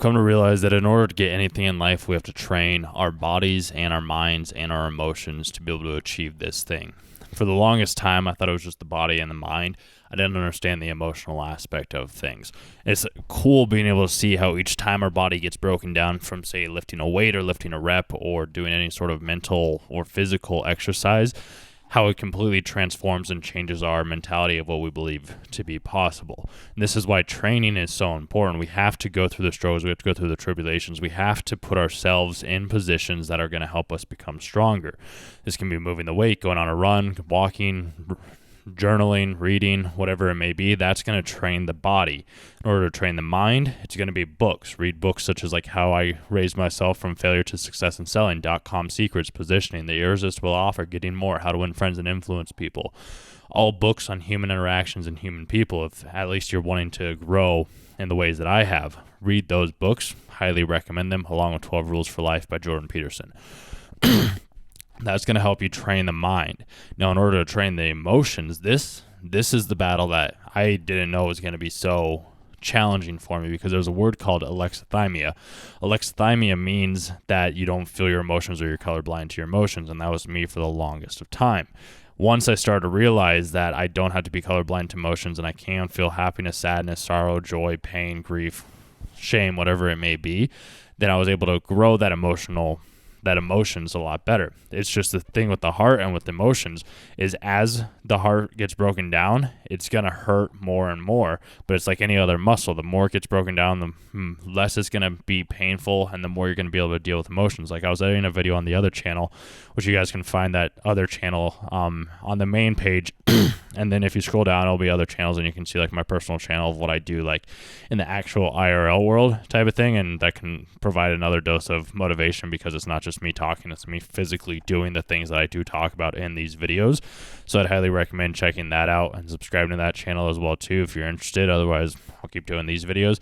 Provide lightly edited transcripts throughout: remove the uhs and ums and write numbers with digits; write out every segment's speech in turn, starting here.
come to realize that in order to get anything in life, we have to train our bodies and our minds and our emotions to be able to achieve this thing. For the longest time, I thought it was just the body and the mind. I didn't understand the emotional aspect of things. It's cool being able to see how each time our body gets broken down from, say, lifting a weight or lifting a rep or doing any sort of mental or physical exercise, how it completely transforms and changes our mentality of what we believe to be possible. And this is why training is so important. We have to go through the struggles. We have to go through the tribulations. We have to put ourselves in positions that are going to help us become stronger. This can be moving the weight, going on a run, walking, journaling, reading, whatever it may be. That's going to train the body. In order to train the mind, it's going to be books. Read books such as like How I Raised Myself from Failure to Success in Selling, .com Secrets, Positioning, The Irresistible Offer, Getting More, How to Win Friends and Influence People. All books on human interactions and human people. If at least you're wanting to grow in the ways that I have, read those books. Highly recommend them, along with 12 Rules for Life by Jordan Peterson. That's going to help you train the mind. Now, in order to train the emotions, this is the battle that I didn't know was going to be so challenging for me, because there's a word called alexithymia. Alexithymia means that you don't feel your emotions or you're colorblind to your emotions, and that was me for the longest of time. Once I started to realize that I don't have to be colorblind to emotions and I can feel happiness, sadness, sorrow, joy, pain, grief, shame, whatever it may be, then I was able to grow that emotions a lot better. It's just the thing with the heart and with emotions is as the heart gets broken down, it's going to hurt more and more, but it's like any other muscle. The more it gets broken down, the less it's going to be painful, and the more you're going to be able to deal with emotions. Like I was editing a video on the other channel, which you guys can find that other channel on the main page. And then if you scroll down, it'll be other channels, and you can see like my personal channel of what I do like in the actual IRL world type of thing. And that can provide another dose of motivation, because it's not just me talking, it's me physically doing the things that I do talk about in these videos. So I'd highly recommend checking that out and subscribing to that channel as well too if you're interested. Otherwise, I'll keep doing these videos.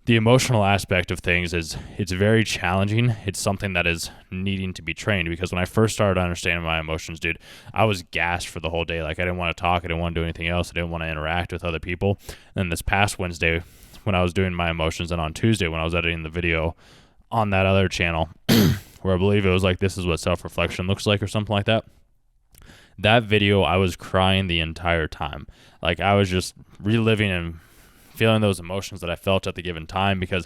The emotional aspect of things it's very challenging. It's something that is needing to be trained, because when I first started understanding my emotions, dude, I was gassed for the whole day. Like I didn't want to talk. I didn't want to do anything else. I didn't want to interact with other people. And then this past Wednesday, when I was doing my emotions, and on Tuesday when I was editing the video on that other channel, where I believe it was like, this is what self-reflection looks like or something like that. That video, I was crying the entire time. Like I was just reliving and feeling those emotions that I felt at the given time, because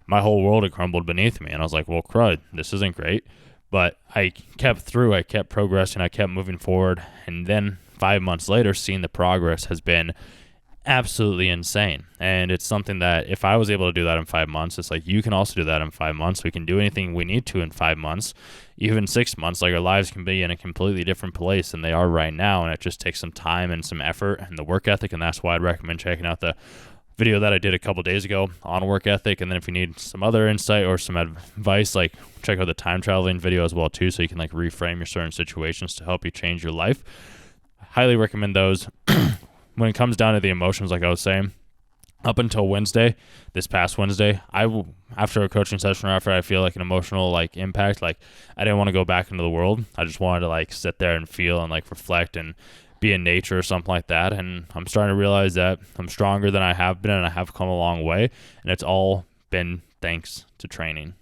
my whole world had crumbled beneath me. And I was like, well, crud, this isn't great. But I kept progressing, I kept moving forward. And then 5 months later, seeing the progress has been absolutely insane. And it's something that if I was able to do that in 5 months, it's like you can also do that in 5 months. We can do anything we need to in 5 months, even 6 months. Like our lives can be in a completely different place than they are right now. And it just takes some time and some effort and the work ethic. And that's why I'd recommend checking out the video that I did a couple days ago on work ethic. And then if you need some other insight or some advice, like check out the time traveling video as well too, so you can like reframe your certain situations to help you change your life. Highly recommend those. When it comes down to the emotions, like I was saying, up until Wednesday, this past Wednesday, after a coaching session or after I feel like an emotional like impact, like I didn't want to go back into the world. I just wanted to like sit there and feel and like reflect and be in nature or something like that. And I'm starting to realize that I'm stronger than I have been, and I have come a long way. And it's all been thanks to training.